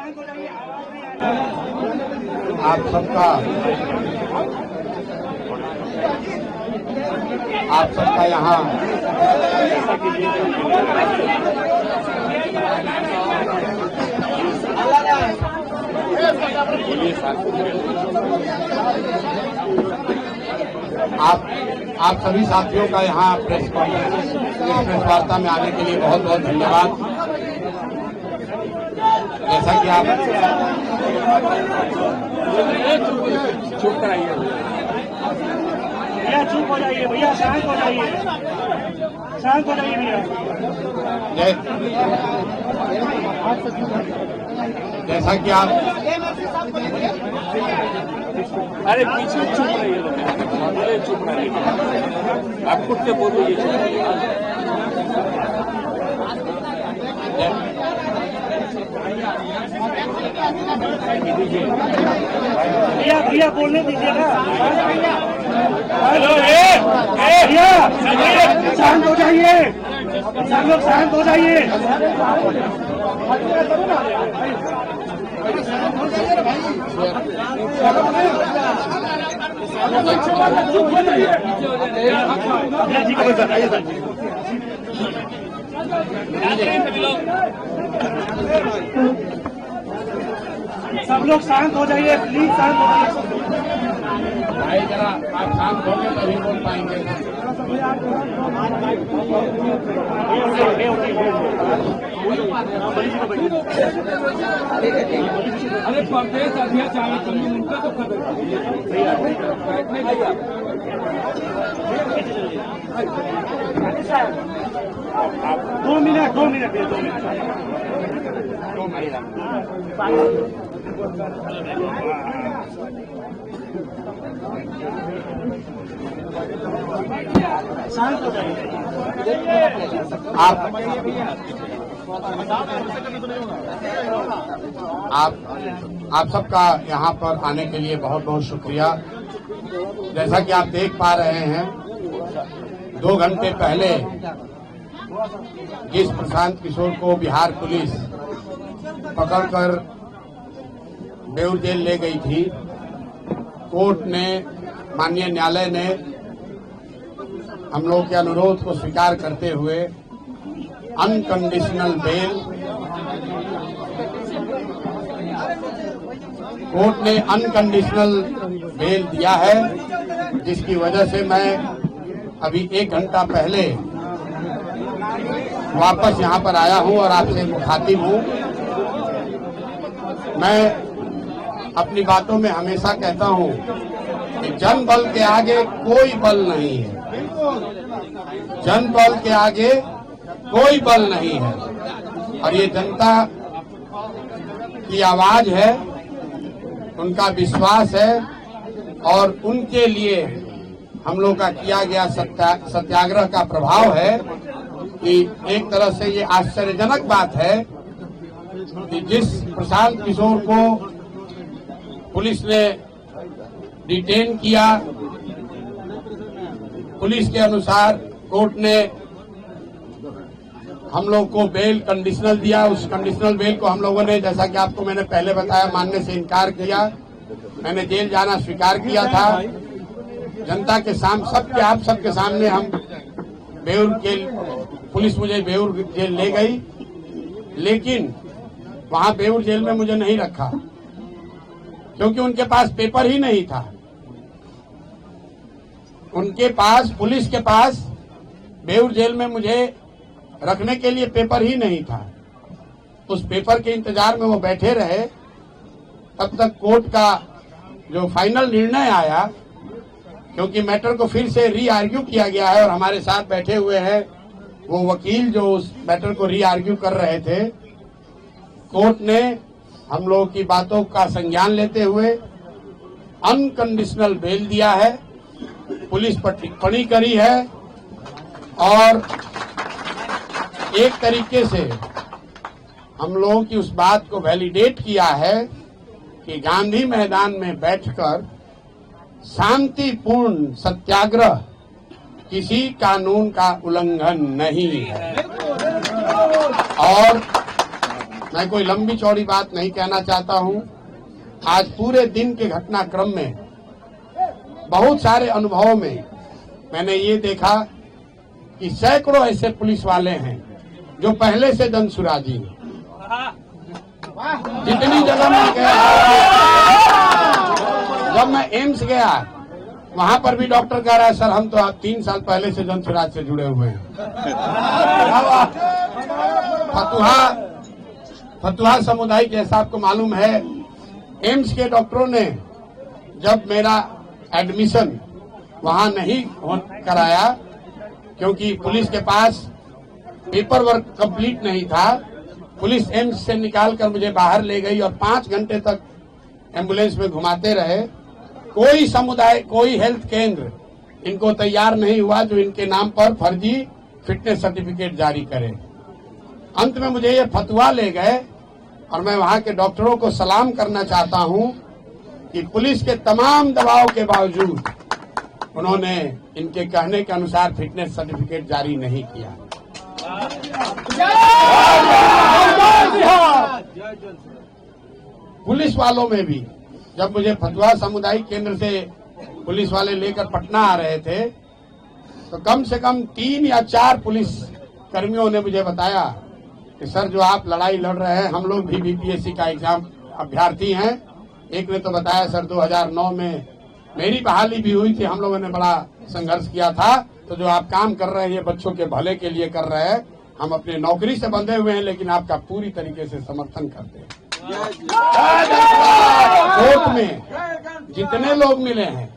आप सबका यहाँ आप सभी साथियों का यहाँ प्रेस वार्ता में आने के लिए बहुत बहुत धन्यवाद। जैसा कि आप चुप कराइए भैया, चुप हो जाइए भैया, शांत हो जाइए, शांत हो जाइए भैया। जैसा कि आप अरे पीछे चुप रहिए, चुप रहिए, आप खुद से बोलिए। भैया भैया बोलने दीजिएगा। हेलो भैया, शांत हो जाइए, सब लोग शांत हो जाइए। सब लोग शांत हो जाइए, प्लीज शांत हो जाइए। भाई जरा आप शांत होंगे तभी बोल पाएंगे। अरे प्रदेश अध्यक्ष आए उनका तो खबर 2 मिनट 2 मिनट 2 मिनट। शांत हो जाइए। आप सबका यहाँ पर आने के लिए बहुत बहुत शुक्रिया। जैसा कि आप देख पा रहे हैं, 2 घंटे पहले जिस प्रशांत किशोर को बिहार पुलिस पकड़कर बेउर जेल ले गई थी, कोर्ट ने, माननीय न्यायालय ने हम लोग के अनुरोध को स्वीकार करते हुए अनकंडीशनल बेल, कोर्ट ने अनकंडीशनल बेल दिया है, जिसकी वजह से मैं अभी 1 घंटा पहले वापस यहाँ पर आया हूँ और आपसे मुखातिब हूँ। मैं अपनी बातों में हमेशा कहता हूँ कि जन बल के आगे कोई बल नहीं है, जन बल के आगे कोई बल नहीं है, और ये जनता की आवाज है, उनका विश्वास है, और उनके लिए हम लोग का किया गया सत्याग्रह का प्रभाव है कि एक तरह से ये आश्चर्यजनक बात है कि जिस प्रशांत किशोर को पुलिस ने डिटेन किया, पुलिस के अनुसार कोर्ट ने हम लोग को बेल कंडीशनल दिया। उस कंडीशनल बेल को हम लोगों ने, जैसा कि आपको मैंने पहले बताया, मानने से इनकार किया। मैंने जेल जाना स्वीकार किया था। जनता के सामने, आप सबके सामने हम बेउर जेल, पुलिस मुझे बेउर जेल ले गई, लेकिन वहां बेउर जेल में मुझे नहीं रखा, क्योंकि उनके पास पेपर ही नहीं था। उनके पास, पुलिस के पास बेउर जेल में मुझे रखने के लिए पेपर ही नहीं था। उस पेपर के इंतजार में वो बैठे रहे, तब तक कोर्ट का जो फाइनल निर्णय आया, क्योंकि मैटर को फिर से री आर्ग्यू किया गया है और हमारे साथ बैठे हुए हैं वो वकील जो उस मैटर को री आर्ग्यू कर रहे थे। कोर्ट ने हम लोगों की बातों का संज्ञान लेते हुए अनकंडीशनल बेल दिया है, पुलिस पर टिप्पणी करी है और एक तरीके से हम लोगों की उस बात को वैलिडेट किया है कि गांधी मैदान में बैठकर शांतिपूर्ण सत्याग्रह किसी कानून का उल्लंघन नहीं है। और मैं कोई लंबी चौड़ी बात नहीं कहना चाहता हूं। आज पूरे दिन के घटनाक्रम में बहुत सारे अनुभवों में मैंने ये देखा कि सैकड़ों ऐसे पुलिस वाले हैं जो पहले से जनसुराजी हैं। जितनी जगह मैं गया, जब मैं एम्स गया वहां पर भी डॉक्टर कह रहा है सर हम तो आप 3 साल पहले से जनसुराज से जुड़े हुए हैं। फतुहा समुदाय जैसा आपको मालूम है, एम्स के डॉक्टरों ने जब मेरा एडमिशन वहां नहीं कराया क्योंकि पुलिस के पास पेपर वर्क कंप्लीट नहीं था, पुलिस एम्स से निकालकर मुझे बाहर ले गई और 5 घंटे तक एम्बुलेंस में घुमाते रहे। कोई समुदाय, कोई हेल्थ केंद्र इनको तैयार नहीं हुआ जो इनके नाम पर फर्जी फिटनेस सर्टिफिकेट जारी करे। अंत में मुझे ये फतवा ले गए और मैं वहां के डॉक्टरों को सलाम करना चाहता हूं कि पुलिस के तमाम दबाव के बावजूद उन्होंने इनके कहने के अनुसार फिटनेस सर्टिफिकेट जारी नहीं किया। पुलिस वालों में भी जब मुझे फतुहा सामुदायिक केंद्र से पुलिस वाले लेकर पटना आ रहे थे तो कम से कम 3 या 4 पुलिस कर्मियों ने मुझे बताया कि सर जो आप लड़ाई लड़ रहे हैं हम लोग भी बीपीएससी का एग्जाम अभ्यर्थी हैं। एक ने तो बताया सर 2009 में मेरी बहाली भी हुई थी, हम लोगों ने बड़ा संघर्ष किया था, तो जो आप काम कर रहे हैं ये बच्चों के भले के लिए कर रहे हैं। हम अपने नौकरी से बंधे हुए हैं लेकिन आपका पूरी तरीके से समर्थन करते हैं। कोर्ट में जितने लोग मिले हैं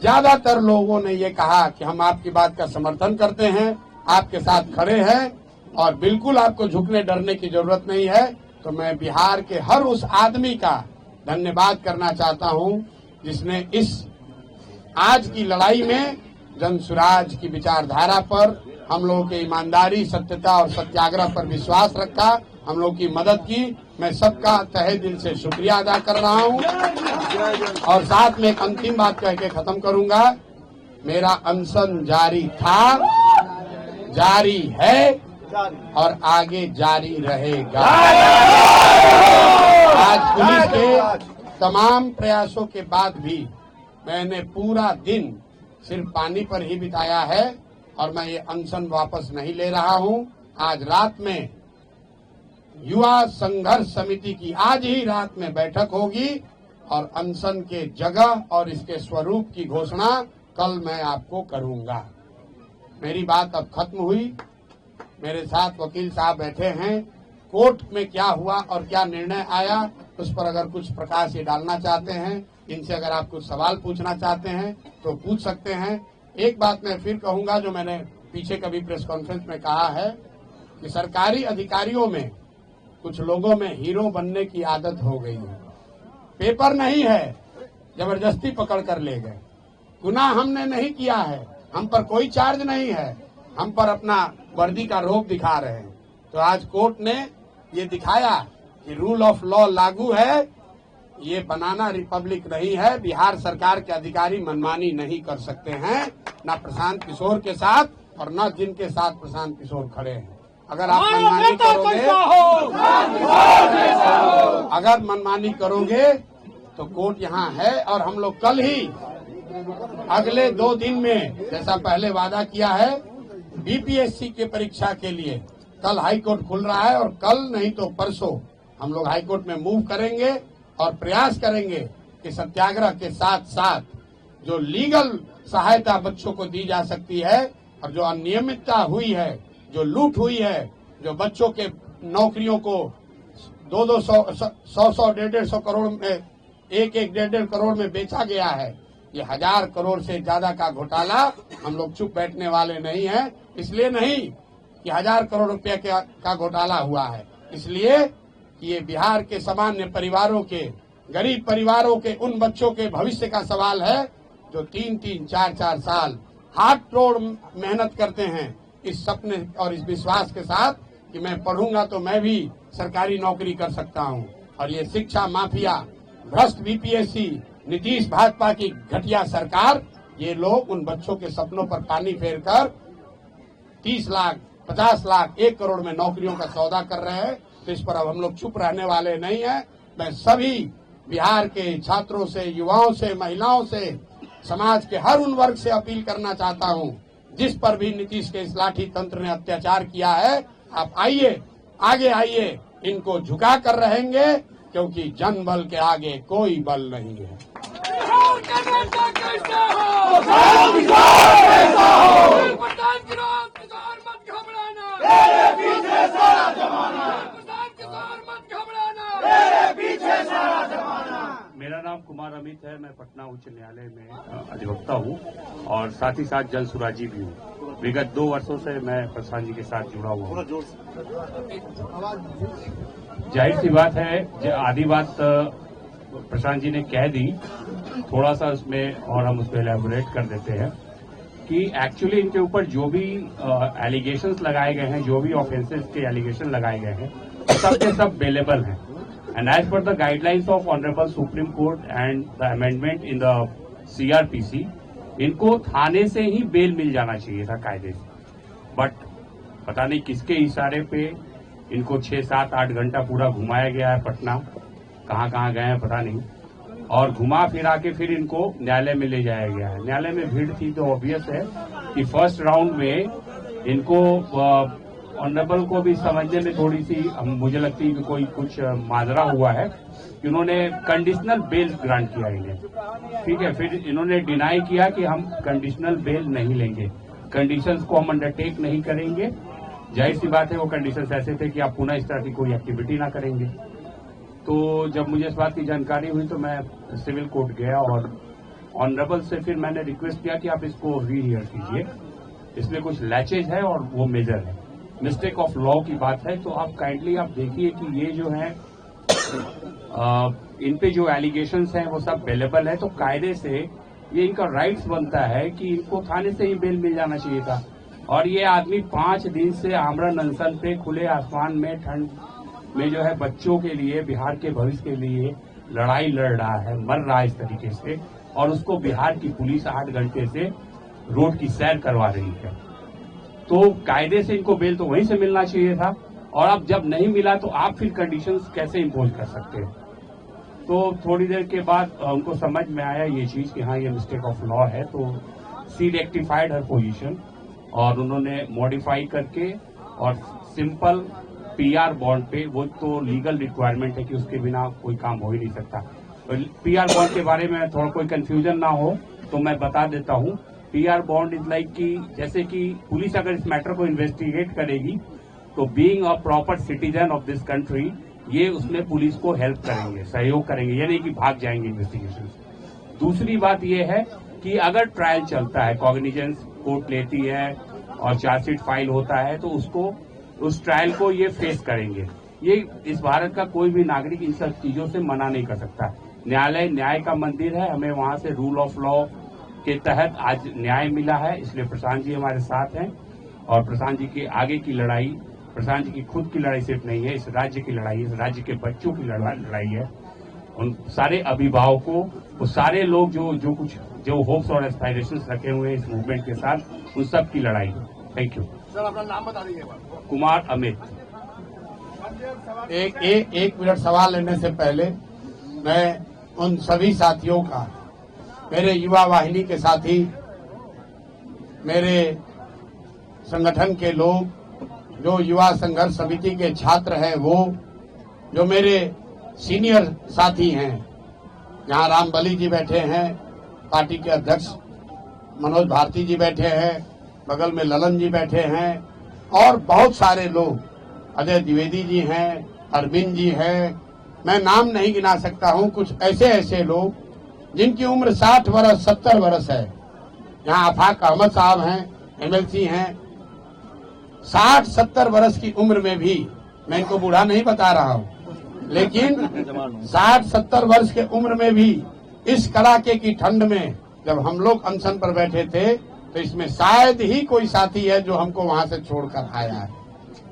ज्यादातर लोगों ने ये कहा कि हम आपकी बात का समर्थन करते हैं, आपके साथ खड़े हैं और बिल्कुल आपको झुकने डरने की जरूरत नहीं है। तो मैं बिहार के हर उस आदमी का धन्यवाद करना चाहता हूं जिसने इस आज की लड़ाई में जनसुराज की विचारधारा पर, हम लोगों की ईमानदारी, सत्यता और सत्याग्रह पर विश्वास रखा, हम लोग की मदद की। मैं सबका तहे दिल से शुक्रिया अदा कर रहा हूं और साथ में एक अंतिम बात कह के खत्म करूंगा। मेरा अनशन जारी था, जारी है और आगे जारी रहेगा। आज पुलिस के तमाम प्रयासों के बाद भी मैंने पूरा दिन सिर्फ पानी पर ही बिताया है और मैं ये अनशन वापस नहीं ले रहा हूं। आज रात में युवा संघर्ष समिति की आज ही रात में बैठक होगी और अनशन के जगह और इसके स्वरूप की घोषणा कल मैं आपको करूंगा। मेरी बात अब खत्म हुई। मेरे साथ वकील साहब बैठे हैं। कोर्ट में क्या हुआ और क्या निर्णय आया उस पर अगर कुछ प्रकाश ये डालना चाहते हैं, इनसे अगर आप कुछ सवाल पूछना चाहते हैं तो पूछ सकते हैं। एक बात मैं फिर कहूंगा जो मैंने पीछे कभी प्रेस कॉन्फ्रेंस में कहा है कि सरकारी अधिकारियों में कुछ लोगों में हीरो बनने की आदत हो गई है। पेपर नहीं है, जबरदस्ती पकड़ कर ले गए। गुनाह हमने नहीं किया है, हम पर कोई चार्ज नहीं है, हम पर अपना वर्दी का रोब दिखा रहे हैं। तो आज कोर्ट ने ये दिखाया कि रूल ऑफ लॉ लागू है, ये बनाना रिपब्लिक नहीं है। बिहार सरकार के अधिकारी मनमानी नहीं कर सकते हैं, न प्रशांत किशोर के साथ और न जिनके साथ प्रशांत किशोर खड़े हैं। अगर आप मनमानी करोगे तो कोर्ट यहाँ है और हम लोग कल ही अगले 2 दिन में जैसा पहले वादा किया है बीपीएससी के परीक्षा के लिए कल हाईकोर्ट खुल रहा है और कल नहीं तो परसों हम लोग हाईकोर्ट में मूव करेंगे और प्रयास करेंगे कि सत्याग्रह के साथ साथ जो लीगल सहायता बच्चों को दी जा सकती है और जो अनियमितता हुई है, जो लूट हुई है, जो बच्चों के नौकरियों को 200, 100, 150 करोड़ में 1-1.5 करोड़ में बेचा गया है, ये 1000 करोड़ से ज्यादा का घोटाला हम लोग चुप बैठने वाले नहीं हैं। इसलिए नहीं कि 1000 करोड़ रुपए का घोटाला हुआ है, इसलिए कि ये बिहार के सामान्य परिवारों के, गरीब परिवारों के उन बच्चों के भविष्य का सवाल है जो 3-3, 4-4 साल हाथ तोड़ मेहनत करते हैं इस सपने और इस विश्वास के साथ कि मैं पढ़ूंगा तो मैं भी सरकारी नौकरी कर सकता हूं। और ये शिक्षा माफिया, भ्रष्ट बीपीएससी, नीतीश भाजपा की घटिया सरकार, ये लोग उन बच्चों के सपनों पर पानी फेरकर 30 लाख, 50 लाख, 1 करोड़ में नौकरियों का सौदा कर रहे हैं। तो इस पर अब हम लोग चुप रहने वाले नहीं हैं। मैं सभी बिहार के छात्रों से, युवाओं से, महिलाओं से, समाज के हर उन वर्ग से अपील करना चाहता हूं, जिस पर भी नीतीश के इस लाठी तंत्र ने अत्याचार किया है, आप आइए, आगे आइए, इनको झुका कर रहेंगे, क्योंकि जन बल के आगे कोई बल नहीं है। मेरा नाम कुमार अमित है। मैं पटना उच्च न्यायालय में अधिवक्ता हूँ और साथ ही साथ जन सुराजी भी हूँ। विगत 2 वर्षों से मैं प्रशांत जी के साथ जुड़ा हुआ हूँ। जाहिर सी बात है, आधी बात प्रशांत जी ने कह दी, थोड़ा सा उसमें और हम उस पर एलैबोरेट कर देते हैं कि एक्चुअली इनके ऊपर जो भी एलिगेशंस लगाए गए हैं, जो भी ऑफेंसेस के एलिगेशन लगाए गए हैं, सब के सब बेलेबल हैं। And as per the guidelines of Honorable Supreme Court and the amendment in the CRPC, इनको थाने से ही बेल मिल जाना चाहिए था कायदे से। बट पता नहीं किसके इशारे पे इनको 6, 7, 8 घंटा पूरा घुमाया गया है पटना, कहाँ कहाँ गए हैं पता नहीं, और घुमा फिरा के फिर इनको न्यायालय में ले जाया गया है। न्यायालय में भीड़ थी तो ऑब्वियस है कि फर्स्ट राउंड में इनको ऑनरेबल को भी समझने में थोड़ी सी मुझे लगती है कि कोई कुछ माजरा हुआ है कि उन्होंने कंडीशनल बेल ग्रांट किया इन्हें, ठीक है। फिर इन्होंने डिनाई किया कि हम कंडीशनल बेल नहीं लेंगे, कंडीशंस को हम अंडरटेक नहीं करेंगे। जाहिर सी बात है वो कंडीशंस ऐसे थे कि आप पुनः इस तरह की कोई एक्टिविटी ना करेंगे। तो जब मुझे इस बात की जानकारी हुई तो मैं सिविल कोर्ट गया और ऑनरेबल से फिर मैंने रिक्वेस्ट किया कि आप इसको रीहियर कीजिए, इसमें कुछ लैचेज है और वो मेजर है, मिस्टेक ऑफ लॉ की बात है। तो आप काइंडली आप देखिए कि ये जो है इन पे जो एलिगेशंस हैं वो सब बेलेबल है, तो कायदे से ये इनका राइट्स बनता है कि इनको थाने से ही बेल मिल जाना चाहिए था। और ये आदमी 5 दिन से आमरण अनशन पे खुले आसमान में ठंड में जो है बच्चों के लिए, बिहार के भविष्य के लिए लड़ाई लड़ रहा है, मर रहा है इस तरीके से, और उसको बिहार की पुलिस 8 घंटे से रोड की सैर करवा रही है। तो कायदे से इनको बेल तो वहीं से मिलना चाहिए था, और अब जब नहीं मिला तो आप फिर कंडीशंस कैसे इम्पोज कर सकते हैं। तो थोड़ी देर के बाद उनको समझ में आया ये चीज कि हाँ ये मिस्टेक ऑफ लॉ है, तो सी रेक्टिफाइड हर पोजीशन और उन्होंने मॉडिफाई करके और सिंपल पीआर बॉन्ड पे, वो तो लीगल रिक्वायरमेंट है कि उसके बिना कोई काम हो ही नहीं सकता। तो पीआर बॉन्ड के बारे में थोड़ा कोई कंफ्यूजन ना हो तो मैं बता देता हूँ। पीआर बॉन्ड इज लाइक कि जैसे कि पुलिस अगर इस मैटर को इन्वेस्टिगेट करेगी तो being a proper citizen of this country ये उसमें पुलिस को हेल्प करेंगे, सहयोग करेंगे, ये नहीं कि भाग जाएंगे इन्वेस्टिगेशन से। दूसरी बात ये है कि अगर ट्रायल चलता है, कॉग्निजेंस कोर्ट लेती है और चार्जशीट फाइल होता है तो उसको, उस ट्रायल को ये फेस करेंगे। ये इस भारत का कोई भी नागरिक इन सब चीजों से मना नहीं कर सकता। न्यायालय न्याय का मंदिर है, हमें वहां से रूल ऑफ लॉ के तहत आज न्याय मिला है, इसलिए प्रशांत जी हमारे साथ हैं। और प्रशांत जी की आगे की लड़ाई, प्रशांत जी की खुद की लड़ाई सिर्फ नहीं है, इस राज्य की लड़ाई है, इस राज्य के बच्चों की लड़ाई है, उन सारे अभिभावकों, वो सारे लोग जो होप्स और एस्पायरेशंस रखे हुए हैं इस मूवमेंट के साथ, उन सब की लड़ाई है। थैंक यू सर, अपना नाम बता दीजिए। कुमार अमित। एक मिनट सवाल लेने से पहले मैं उन सभी साथियों का, मेरे युवा वाहिनी के साथी, मेरे संगठन के लोग, जो युवा संघर्ष समिति के छात्र हैं, वो जो मेरे सीनियर साथी हैं, यहाँ रामबली जी बैठे हैं, पार्टी के अध्यक्ष मनोज भारती जी बैठे हैं, बगल में ललन जी बैठे हैं, और बहुत सारे लोग, अजय द्विवेदी जी हैं, अरविंद जी हैं, मैं नाम नहीं गिना सकता हूं। कुछ ऐसे लोग जिनकी उम्र 60 वर्ष 70 वर्ष है, यहाँ आफाक अहमद साहब हैं, एमएलसी हैं, 60-70 वर्ष की उम्र में भी, मैं इनको बूढ़ा नहीं बता रहा हूं, लेकिन 60-70 वर्ष के उम्र में भी इस कड़ाके की ठंड में जब हम लोग अनशन पर बैठे थे तो इसमें शायद ही कोई साथी है जो हमको वहां से छोड़कर आया है।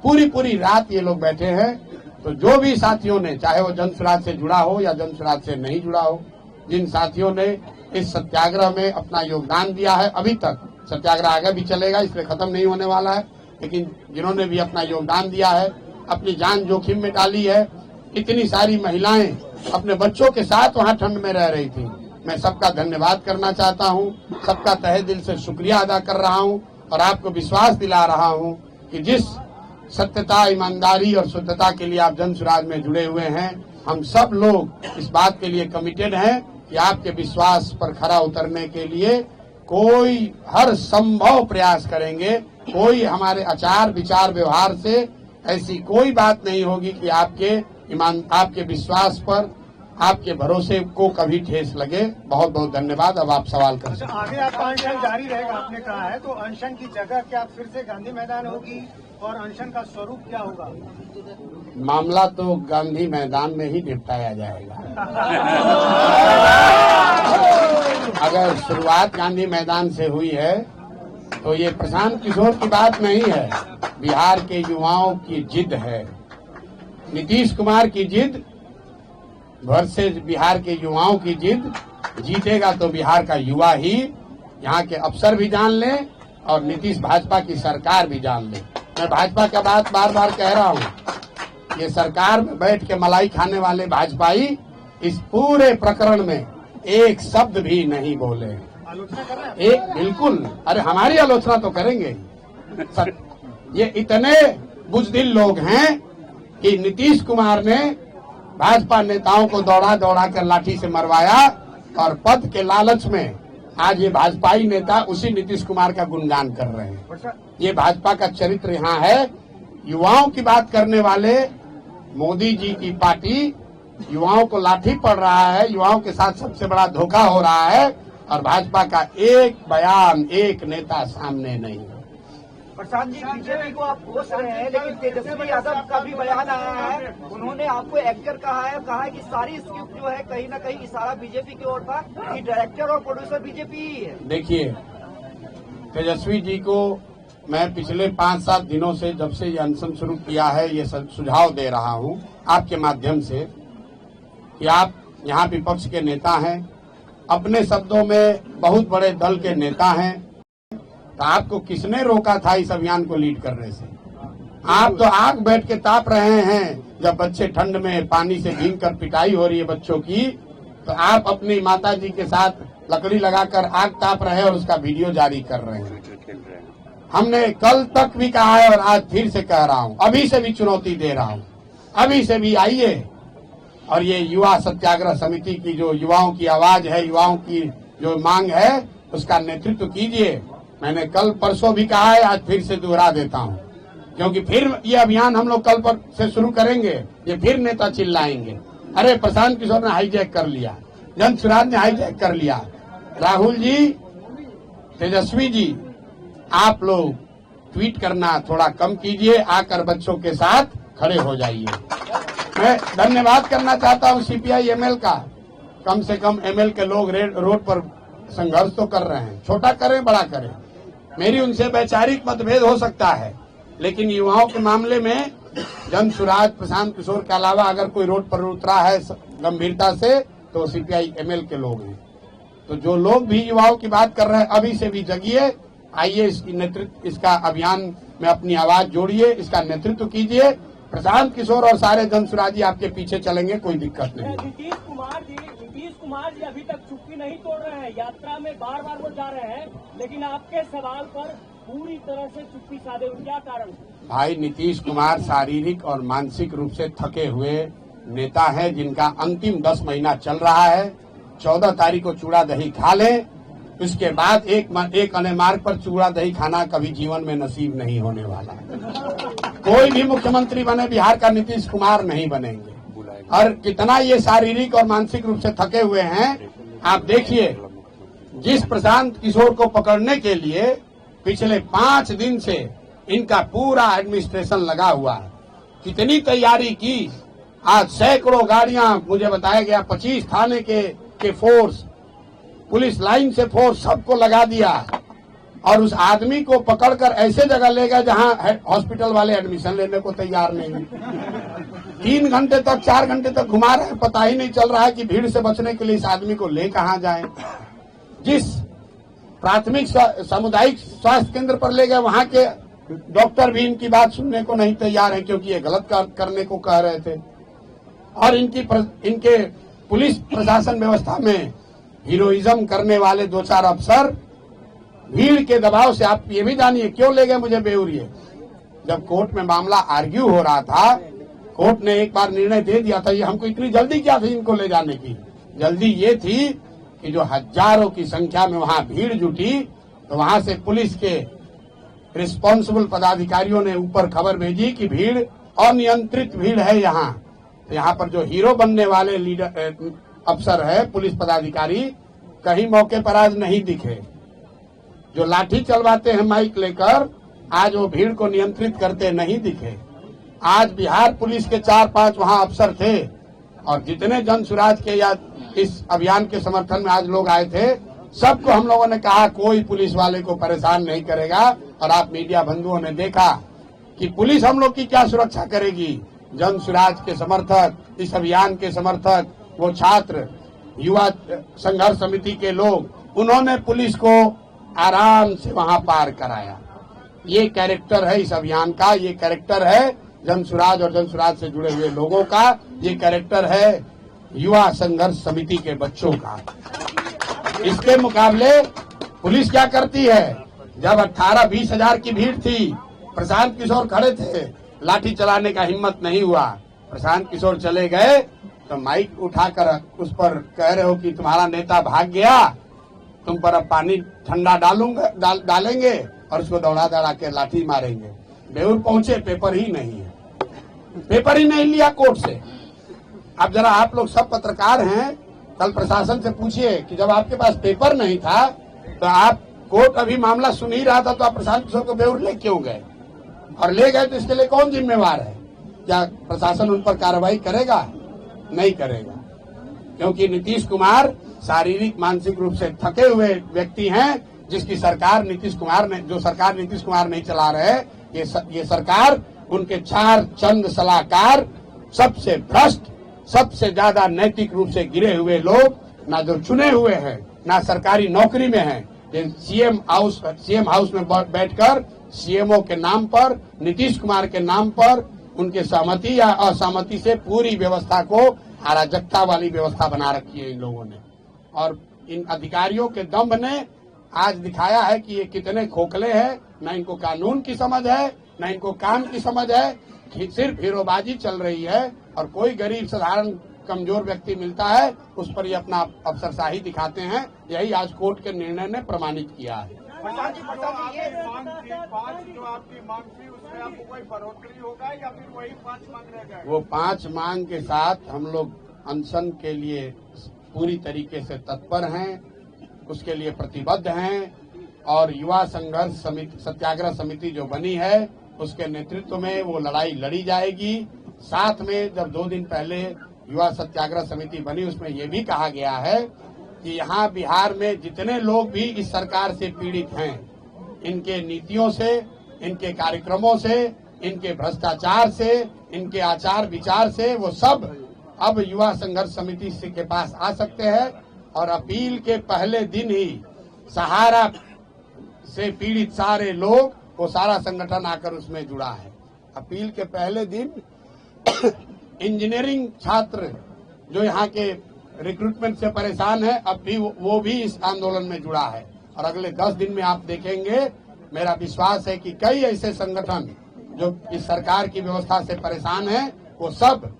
पूरी रात ये लोग बैठे हैं। तो जो भी साथियों ने, चाहे वो जन स्वराज से जुड़ा हो या जन स्वराज से नहीं जुड़ा हो, जिन साथियों ने इस सत्याग्रह में अपना योगदान दिया है, अभी तक सत्याग्रह आगे भी चलेगा, इसलिए खत्म नहीं होने वाला है, लेकिन जिन्होंने भी अपना योगदान दिया है, अपनी जान जोखिम में डाली है। इतनी सारी महिलाएं अपने बच्चों के साथ वहां ठंड में रह रही थी। मैं सबका धन्यवाद करना चाहता हूं, सबका तहे दिल से शुक्रिया अदा कर रहा हूं और आपको विश्वास दिला रहा हूं कि जिस सत्यता, ईमानदारी और शुद्धता के लिए आप जन सुराज में जुड़े हुए हैं, हम सब लोग इस बात के लिए कमिटेड हैं कि आपके विश्वास पर खरा उतरने के लिए कोई हर संभव प्रयास करेंगे। कोई हमारे आचार विचार व्यवहार से ऐसी कोई बात नहीं होगी कि आपके विश्वास पर, आपके भरोसे को कभी ठेस लगे। बहुत बहुत धन्यवाद। अब आप सवाल कर सकते हैं। आगे आपका अनशन जारी रहेगा, आपने कहा है, तो अनशन की जगह क्या फिर से गांधी मैदान होगी और अनशन का स्वरूप क्या होगा? मामला तो गांधी मैदान में ही निपटाया जाएगा। अगर शुरुआत गांधी मैदान से हुई है तो ये प्रशांत किशोर की बात नहीं है, बिहार के युवाओं की जिद है, नीतीश कुमार की जिद वर्सेस बिहार के युवाओं की जिद। जीतेगा तो बिहार का युवा ही, यहाँ के अफसर भी जान लें और नीतीश भाजपा की सरकार भी जान ले। मैं भाजपा का बात बार बार कह रहा हूँ, ये सरकार में बैठ के मलाई खाने वाले भाजपाई इस पूरे प्रकरण में एक शब्द भी नहीं बोले। एक बिल्कुल, अरे हमारी आलोचना तो करेंगे। ये इतने बुजदिल लोग हैं कि नीतीश कुमार ने भाजपा नेताओं को दौड़ा दौड़ा कर लाठी से मरवाया और पद के लालच में आज ये भाजपाई नेता उसी नीतीश कुमार का गुणगान कर रहे हैं। ये भाजपा का चरित्र यहाँ है। युवाओं की बात करने वाले मोदी जी की पार्टी युवाओं को लाठी पड़ रहा है, युवाओं के साथ सबसे बड़ा धोखा हो रहा है और भाजपा का एक बयान, एक नेता सामने नहीं है। प्रशांत जी, बीजेपी को आप कोस रहे हैं, लेकिन तेजस्वी यादव का भी बयान आया है, उन्होंने आपको एक्टर कहा है कि सारी स्क्रिप्ट जो है कहीं न कहीं इशारा बीजेपी की ओर था कि डायरेक्टर और प्रोड्यूसर बीजेपी ही है। देखिए, तेजस्वी जी को मैं पिछले 5-7 दिनों से, जब से ये अनशन शुरू किया है, ये सुझाव दे रहा हूँ आपके माध्यम से कि आप यहाँ विपक्ष के नेता हैं, अपने शब्दों में बहुत बड़े दल के नेता हैं, तो आपको किसने रोका था इस अभियान को लीड करने से? आप तो आग बैठ के ताप रहे हैं। जब बच्चे ठंड में पानी से भीग कर पिटाई हो रही है बच्चों की, तो आप अपनी माता जी के साथ लकड़ी लगाकर आग ताप रहे हैं और उसका वीडियो जारी कर रहे हैं। हमने कल तक भी कहा है और आज फिर से कह रहा हूँ, अभी से भी चुनौती दे रहा हूँ, अभी से भी आइए और ये युवा सत्याग्रह समिति की जो युवाओं की आवाज है, युवाओं की जो मांग है, उसका नेतृत्व कीजिए। मैंने कल परसों भी कहा है, आज फिर से दोहरा देता हूँ, क्योंकि फिर ये अभियान हम लोग कल पर से शुरू करेंगे, ये फिर नेता चिल्लाएंगे, अरे प्रशांत किशोर ने हाईजैक कर लिया, जन सुराज ने हाईजैक कर लिया। राहुल जी, तेजस्वी जी, आप लोग ट्वीट करना थोड़ा कम कीजिए, आकर बच्चों के साथ खड़े हो जाइए। मैं धन्यवाद करना चाहता हूँ सीपीआई एमएल का, कम से कम एमएल के लोग रोड पर संघर्ष तो कर रहे हैं, छोटा करें बड़ा करें, मेरी उनसे वैचारिक मतभेद हो सकता है, लेकिन युवाओं के मामले में जन सुराज, प्रशांत किशोर के अलावा अगर कोई रोड पर उतरा है गंभीरता से, तो सीपीआई एमएल के लोग हैं। तो जो लोग भी युवाओं की बात कर रहे हैं, अभी से भी जगिए, आइए इसकी नेतृत्व, इसका अभियान में अपनी आवाज जोड़िए, इसका नेतृत्व कीजिए। प्रशांत किशोर और सारे जन सुराजी आपके पीछे चलेंगे, कोई दिक्कत नहीं। नीतीश कुमार जी अभी तक चुप्पी नहीं तोड़ रहे हैं, यात्रा में बार बार वो जा रहे हैं, लेकिन आपके सवाल पर पूरी तरह से चुप्पी साधे, क्या कारण? भाई, नीतीश कुमार शारीरिक और मानसिक रूप से थके हुए नेता है, जिनका अंतिम 10 महीना चल रहा है। 14 तारीख को चूड़ा दही खा लें, उसके बाद एक अने मार्ग पर चूड़ा दही खाना कभी जीवन में नसीब नहीं होने वाला है। कोई भी मुख्यमंत्री बने बिहार का, नीतीश कुमार नहीं बनेंगे। और कितना ये शारीरिक और मानसिक रूप से थके हुए हैं, आप देखिए। जिस प्रशांत किशोर को पकड़ने के लिए पिछले 5 दिन से इनका पूरा एडमिनिस्ट्रेशन लगा हुआ है, कितनी तैयारी की। आज सैकड़ों गाड़ियां, मुझे बताया गया 25 थाने के फोर्स, पुलिस लाइन से फोर्स, सबको लगा दिया और उस आदमी को पकड़कर ऐसे जगह ले गए जहां हॉस्पिटल वाले एडमिशन लेने को तैयार नहीं। 3 घंटे तक, 4 घंटे तक घुमा रहे हैं, पता ही नहीं चल रहा है कि भीड़ से बचने के लिए इस आदमी को ले कहां जाएं। जिस प्राथमिक सामुदायिक स्वास्थ्य केंद्र पर ले गए, वहां के डॉक्टर भी इनकी बात सुनने को नहीं तैयार है, क्योंकि ये गलत करने को कह रहे थे। और इनके पुलिस प्रशासन व्यवस्था में हीरोइज्म करने वाले 2-4 अफसर भीड़ के दबाव से, आप ये भी जानिए क्यों ले गए मुझे बेउरिए। जब कोर्ट में मामला आर्ग्यू हो रहा था, कोर्ट ने एक बार निर्णय दे दिया था। ये हमको इतनी जल्दी क्या थी इनको ले जाने की? जल्दी ये थी कि जो हजारों की संख्या में वहां भीड़ जुटी, तो वहां से पुलिस के रिस्पॉन्सिबल पदाधिकारियों ने ऊपर खबर भेजी कि भीड़ अनियंत्रित भीड़ है यहाँ। तो यहाँ पर जो हीरो बनने वाले लीडर अफसर है, पुलिस पदाधिकारी, कहीं मौके पर आज नहीं दिखे। जो लाठी चलवाते हैं माइक लेकर, आज वो भीड़ को नियंत्रित करते नहीं दिखे। आज बिहार पुलिस के 4-5 वहां अफसर थे, और जितने जन सुराज के या इस अभियान के समर्थन में आज लोग आए थे, सबको हम लोगों ने कहा कोई पुलिस वाले को परेशान नहीं करेगा। और आप मीडिया बंधुओं ने देखा कि पुलिस हम लोग की क्या सुरक्षा करेगी। जन सुराज के समर्थक, इस अभियान के समर्थक, वो छात्र, युवा संघर्ष समिति के लोग, उन्होंने पुलिस को आराम से वहां पार कराया। ये कैरेक्टर है इस अभियान का, ये कैरेक्टर है जन सुराज और जन सुराज से जुड़े हुए लोगों का, ये कैरेक्टर है युवा संघर्ष समिति के बच्चों का। इसके मुकाबले पुलिस क्या करती है? जब 18-20 हजार की भीड़ थी, प्रशांत किशोर खड़े थे, लाठी चलाने का हिम्मत नहीं हुआ। प्रशांत किशोर चले गए तो माइक उठाकर उस पर कह रहे हो कि तुम्हारा नेता भाग गया, तुम पर अब पानी ठंडा डालेंगे और उसको दौड़ा दौड़ा के लाठी मारेंगे। बेउर पहुंचे, पेपर ही नहीं है, पेपर ही नहीं लिया कोर्ट से। अब जरा आप लोग सब पत्रकार हैं, कल प्रशासन से पूछिए कि जब आपके पास पेपर नहीं था तो आप, कोर्ट अभी मामला सुन ही रहा था, तो आप प्रशांत किशोर को बेउर ले क्यों गए? और ले गए तो इसके लिए कौन जिम्मेवार है? क्या प्रशासन उन पर कार्रवाई करेगा? नहीं करेगा, क्योंकि नीतीश कुमार शारीरिक मानसिक रूप से थके हुए व्यक्ति हैं, जिसकी सरकार नीतीश कुमार ने, जो सरकार नीतीश कुमार नहीं चला रहे, ये सरकार, उनके 4 चंद सलाहकार, सबसे भ्रष्ट, सबसे ज्यादा नैतिक रूप से गिरे हुए लोग, ना जो चुने हुए हैं, ना सरकारी नौकरी में हैं, सीएम हाउस में बैठकर सीएमओ के नाम पर, नीतीश कुमार के नाम पर, उनके सहमति या असहमति से पूरी व्यवस्था को अराजकता वाली व्यवस्था बना रखी है इन लोगों ने। और इन अधिकारियों के दम्भ ने आज दिखाया है कि ये कितने खोखले हैं, न इनको कानून की समझ है, न इनको काम की समझ है, सिर्फ हीरोबाजी चल रही है। और कोई गरीब साधारण कमजोर व्यक्ति मिलता है, उस पर ये अपना अफसरशाही दिखाते हैं। यही आज कोर्ट के निर्णय ने प्रमाणित किया है। प्रशांत जी, ये पाँच जो आपकी मांग थी, उसमें आपको कोई बढ़ोतरी होगा या फिर वही 5 मांग रह गए? वो 5 मांग के साथ हम लोग अनशन के लिए पूरी तरीके से तत्पर हैं, उसके लिए प्रतिबद्ध हैं। और युवा संघर्ष समिति, सत्याग्रह समिति जो बनी है, उसके नेतृत्व में वो लड़ाई लड़ी जाएगी। साथ में जब 2 दिन पहले युवा सत्याग्रह समिति बनी, उसमें ये भी कहा गया है कि यहाँ बिहार में जितने लोग भी इस सरकार से पीड़ित हैं, इनके नीतियों से, इनके कार्यक्रमों से, इनके भ्रष्टाचार से, इनके आचार विचार से, वो सब अब युवा संघर्ष समिति के पास आ सकते हैं। और अपील के पहले दिन ही सहारा से पीड़ित सारे लोग, वो सारा संगठन आकर उसमें जुड़ा है। अपील के पहले दिन इंजीनियरिंग छात्र जो यहाँ के रिक्रूटमेंट से परेशान है, अब भी वो भी इस आंदोलन में जुड़ा है। और अगले 10 दिन में आप देखेंगे, मेरा विश्वास है कि कई ऐसे संगठन जो इस सरकार की व्यवस्था से परेशान हैं, वो सब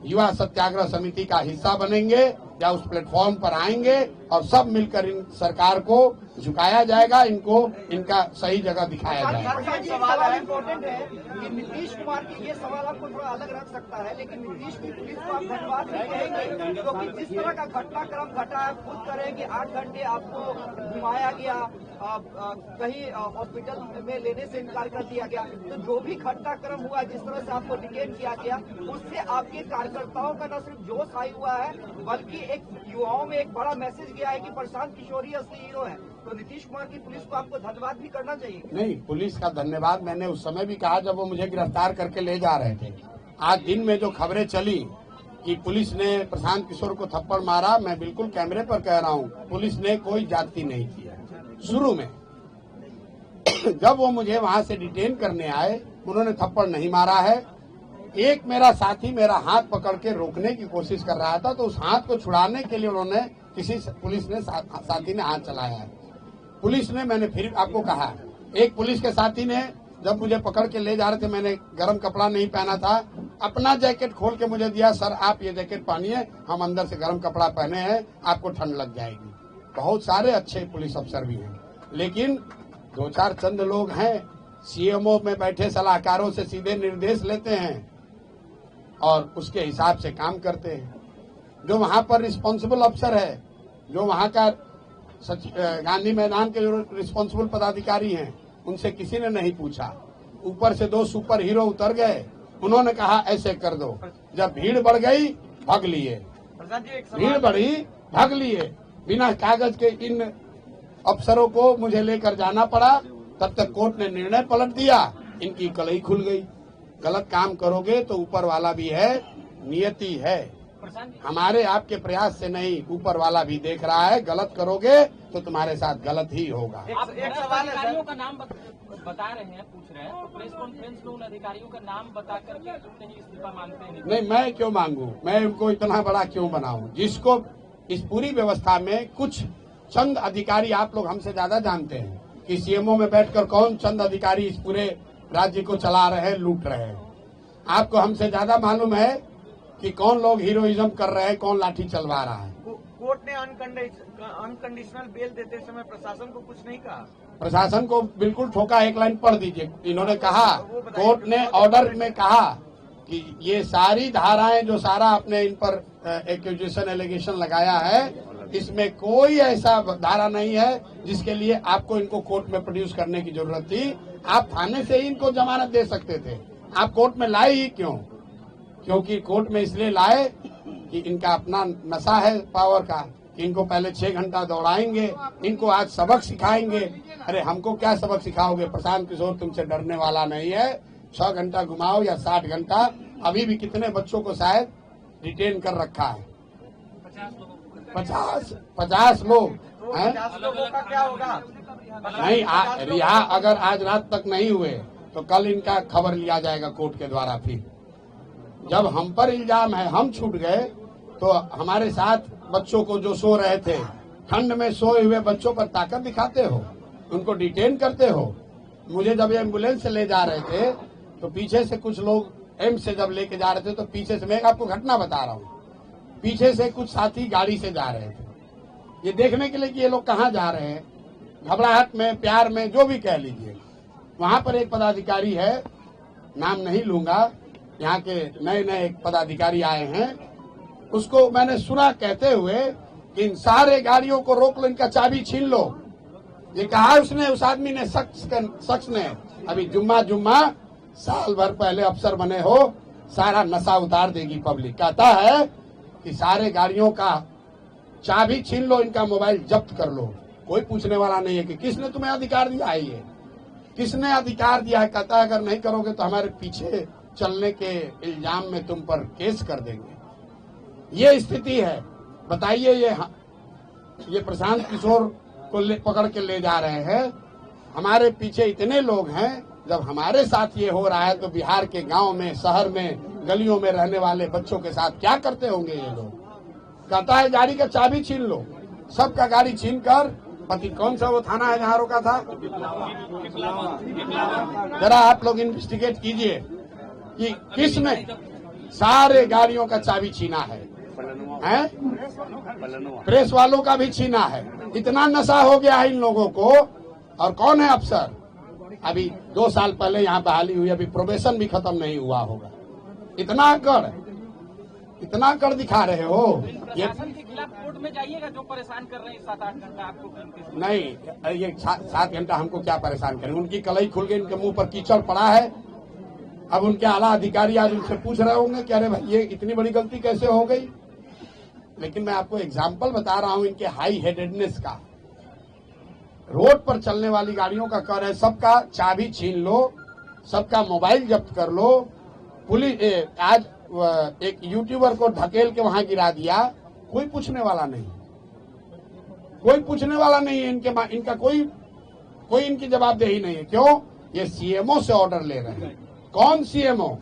युवा सत्याग्रह समिति का हिस्सा बनेंगे या उस प्लेटफॉर्म पर आएंगे, और सब मिलकर इन सरकार को झुकाया जाएगा, इनको इनका सही जगह दिखाया जाएगा। सवाल इम्पोर्टेंट है कि नीतीश कुमार की, ये सवाल आपको थोड़ा अलग रख सकता है, लेकिन नीतीश की पुलिस को आप धन्यवाद नहीं कहेंगे, क्योंकि जिस तरह का घटनाक्रम घटा है, खुद करें कि 8 घंटे आपको घुमाया गया, कहीं हॉस्पिटल में लेने से इनकार कर दिया गया, तो जो भी घटनाक्रम हुआ, जिस तरह से आपको डिटेन किया गया, उससे आपके कार्यकर्ताओं का न सिर्फ जोश आई हुआ है, बल्कि एक युवाओं में एक बड़ा मैसेज गया है कि प्रशांत किशोर ही असली हीरो है। तो नीतीश कुमार की पुलिस को आपको धन्यवाद भी करना चाहिए। नहीं, पुलिस का धन्यवाद मैंने उस समय भी कहा जब वो मुझे गिरफ्तार करके ले जा रहे थे। आज दिन में जो खबरें चली कि पुलिस ने प्रशांत किशोर को थप्पड़ मारा, मैं बिल्कुल कैमरे पर कह रहा हूँ, पुलिस ने कोई जाति नहीं किया। शुरू में जब वो मुझे वहां से डिटेन करने आए, उन्होंने थप्पड़ नहीं मारा है। एक मेरा साथी मेरा हाथ पकड़ के रोकने की कोशिश कर रहा था, तो उस हाथ को छुड़ाने के लिए उन्होंने पुलिस ने साथी ने हाथ चलाया है। पुलिस ने, मैंने फिर आपको कहा, एक पुलिस के साथी ने जब मुझे पकड़ के ले जा रहे थे, मैंने गर्म कपड़ा नहीं पहना था, अपना जैकेट खोल के मुझे दिया, सर आप ये जैकेट पहनिए, हम अंदर से गर्म कपड़ा पहने हैं, आपको ठंड लग जाएगी। बहुत सारे अच्छे पुलिस अफसर भी हैं, लेकिन दो चार चंद लोग हैं सीएमओ में बैठे सलाहकारों से सीधे निर्देश लेते हैं और उसके हिसाब से काम करते हैं। जो वहां पर रिस्पॉन्सिबल अफसर है, जो वहां का गांधी मैदान के जो रिस्पॉन्सिबल पदाधिकारी हैं, उनसे किसी ने नहीं पूछा। ऊपर से दो सुपर हीरो उतर गए, उन्होंने कहा ऐसे कर दो। जब भीड़ बढ़ गई भाग लिए, भीड़ बढ़ी भाग लिए। बिना कागज के इन अफसरों को मुझे लेकर जाना पड़ा। तब तक कोर्ट ने निर्णय पलट दिया, इनकी कलई खुल गई। गलत काम करोगे तो ऊपर वाला भी है, नियति है। हमारे आपके प्रयास से नहीं, ऊपर वाला भी देख रहा है। गलत करोगे तो तुम्हारे साथ गलत ही होगा। आप अधिकारियों का नाम बता रहे हैं, पूछ रहे हैं, तो प्रेस कॉन्फ्रेंस में उन अधिकारियों का नाम बता करके नहीं इस्तीफा मांगते हैं? नहीं, मैं क्यों मांगू? मैं उनको इतना बड़ा क्यों बनाऊं? जिसको इस पूरी व्यवस्था में कुछ चंद अधिकारी, आप लोग हमसे ज्यादा जानते हैं कि सीएमओ में बैठकर कौन चंद अधिकारी इस पूरे राज्य को चला रहे हैं, लूट रहे हैं। आपको हमसे ज्यादा मालूम है कि कौन लोग हीरोइज्म कर रहे हैं, कौन लाठी चलवा रहा है। कोर्ट ने अनकंडीशनल बेल देते समय प्रशासन को कुछ नहीं कहा? प्रशासन को बिल्कुल ठोका। एक लाइन पढ़ दीजिए। इन्होंने कहा, कोर्ट ने ऑर्डर में कहा कि ये सारी धाराएं जो सारा आपने इन पर एक्यूजेशन एलिगेशन लगाया है, इसमें कोई ऐसा धारा नहीं है जिसके लिए आपको इनको कोर्ट में प्रोड्यूस करने की जरूरत थी। आप थाने से ही इनको जमानत दे सकते थे। आप कोर्ट में लाए ही क्यों? क्योंकि कोर्ट में इसलिए लाए कि इनका अपना नशा है पावर का। इनको पहले 6 घंटा दौड़ाएंगे, इनको आज सबक सिखाएंगे। अरे हमको क्या सबक सिखाओगे? प्रशांत किशोर तुमसे डरने वाला नहीं है। 6 घंटा घुमाओ या 60 घंटा। अभी भी कितने बच्चों को शायद डिटेन कर रखा है? 50 लोग हैं। 50 लोगों का क्या होगा? नहीं, रिहा अगर आज रात तक नहीं हुए तो कल इनका खबर लिया जाएगा कोर्ट के द्वारा। फिर जब हम पर इल्जाम है, हम छूट गए, तो हमारे साथ बच्चों को जो सो रहे थे, ठंड में सोए हुए बच्चों पर ताकत दिखाते हो, उनको डिटेन करते हो। मुझे जब एम्बुलेंस से ले जा रहे थे तो पीछे से कुछ लोग, एम्स से जब लेके जा रहे थे तो पीछे से, मैं आपको घटना बता रहा हूँ, पीछे से कुछ साथी गाड़ी से जा रहे थे, ये देखने के लिए कि ये लोग कहाँ जा रहे हैं, घबराहट में, प्यार में, जो भी कह लीजिए। वहां पर एक पदाधिकारी है, नाम नहीं लूंगा, यहाँ के नए नए एक पदाधिकारी आए हैं, उसको मैंने सुना कहते हुए कि इन सारे गाड़ियों को रोक लो, इनका चाबी छीन लो। ये कहा उसने, उस आदमी ने, शख्स ने। अभी जुम्मा साल भर पहले अफसर बने हो, सारा नशा उतार देगी पब्लिक। कहता है कि सारे गाड़ियों का चाबी छीन लो, इनका मोबाइल जब्त कर लो। कोई पूछने वाला नहीं है कि किसने तुम्हें अधिकार दिया है, ये किसने अधिकार दिया है। कहता है अगर नहीं करोगे तो हमारे पीछे चलने के इल्जाम में तुम पर केस कर देंगे। ये स्थिति है। बताइए, ये प्रशांत किशोर को पकड़ के ले जा रहे हैं, हमारे पीछे इतने लोग हैं। जब हमारे साथ ये हो रहा है तो बिहार के गांव में, शहर में, गलियों में रहने वाले बच्चों के साथ क्या करते होंगे ये लोग। कहता है गाड़ी का चाबी छीन लो, सबका गाड़ी छीन कर, पति कौन सा वो थाना है जहाँ रोका था, जरा आप लोग इन्वेस्टिगेट कीजिए कि किसने सारे गाड़ियों का चाबी छीना है? प्रेस वालों का भी छीना है। इतना नशा हो गया है इन लोगों को। और कौन है अफसर? अभी 2 साल पहले यहाँ बहाली हुई, अभी प्रोबेशन भी खत्म नहीं हुआ होगा। इतना कर दिखा रहे हो। ये प्रशासन के खिलाफ कोर्ट में जाइएगा, जो परेशान कर रहे हैं 7-8 घंटा आपको। नहीं, ये 7 घंटा हमको क्या परेशान करेंगे? उनकी कलई खुल गई, इनके मुंह पर कीचड़ पड़ा है। अब उनके आला अधिकारी आज उनसे पूछ रहे होंगे कि अरे भाई ये इतनी बड़ी गलती कैसे हो गई। लेकिन मैं आपको एग्जाम्पल बता रहा हूं इनके हाई हेडेडनेस का। रोड पर चलने वाली गाड़ियों का कर है, सबका चाबी छीन लो, सबका मोबाइल जब्त कर लो। पुलिस आज एक यूट्यूबर को ढकेल के वहां गिरा दिया, कोई पूछने वाला नहीं, कोई पूछने वाला नहीं है। इनका कोई कोई इनकी जवाबदेही नहीं है। क्यों? ये सीएमओ से ऑर्डर ले रहे हैं। कौन सीएमओ?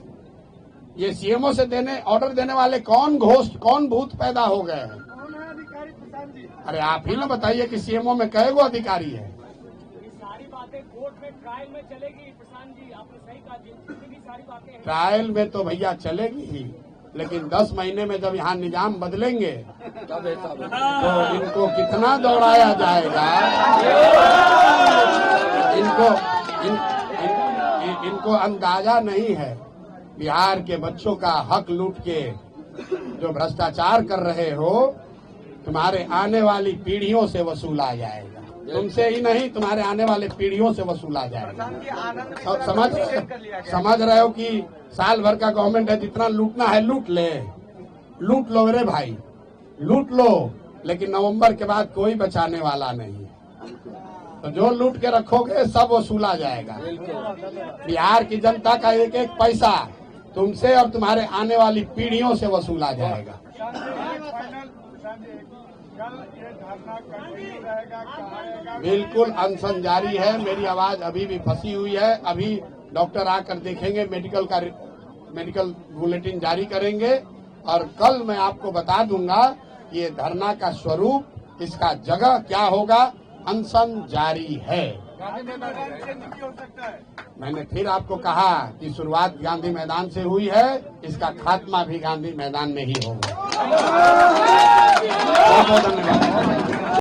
ये सीएमओ से ऑर्डर देने वाले कौन घोस्ट, कौन भूत पैदा हो गए हैं? अरे आप ही ना बताइए कि सीएमओ में कई गो अधिकारी है? ये सारी बातें कोर्ट में ट्रायल में चलेगी प्रशांत जी, आपने सही कहा, जितनी भी सारी बातें हैं। ट्रायल में तो भैया चलेगी ही, लेकिन 10 महीने में जब यहाँ निजाम बदलेंगे तो इनको कितना दौड़ाया जाएगा। इनको अंदाजा नहीं है बिहार के बच्चों का हक लूट के जो भ्रष्टाचार कर रहे हो, तुम्हारे आने वाली पीढ़ियों से वसूला जाएगा। तुमसे ही नहीं, तुम्हारे आने वाले पीढ़ियों से वसूला जाएगा। समझ रहे हो कि साल भर का गवर्नमेंट है, जितना लूटना है लूट ले, लूट लो रे भाई, लूट लो, लेकिन नवंबर के बाद कोई बचाने वाला नहीं है। तो जो लूट के रखोगे सब वसूला जाएगा। बिहार की जनता का एक एक पैसा तुमसे और तुम्हारे आने वाली पीढ़ियों से वसूला जाएगा। बिल्कुल अनशन जारी है। मेरी आवाज अभी भी फंसी हुई है। अभी डॉक्टर आकर देखेंगे, मेडिकल बुलेटिन जारी करेंगे और कल मैं आपको बता दूंगा कि ये धरना का स्वरूप, इसका जगह क्या होगा। अनशन जारी है। मैंने फिर आपको कहा कि शुरुआत गांधी मैदान से हुई है, इसका खात्मा भी गांधी मैदान में ही होगा। बहुत बहुत धन्यवाद।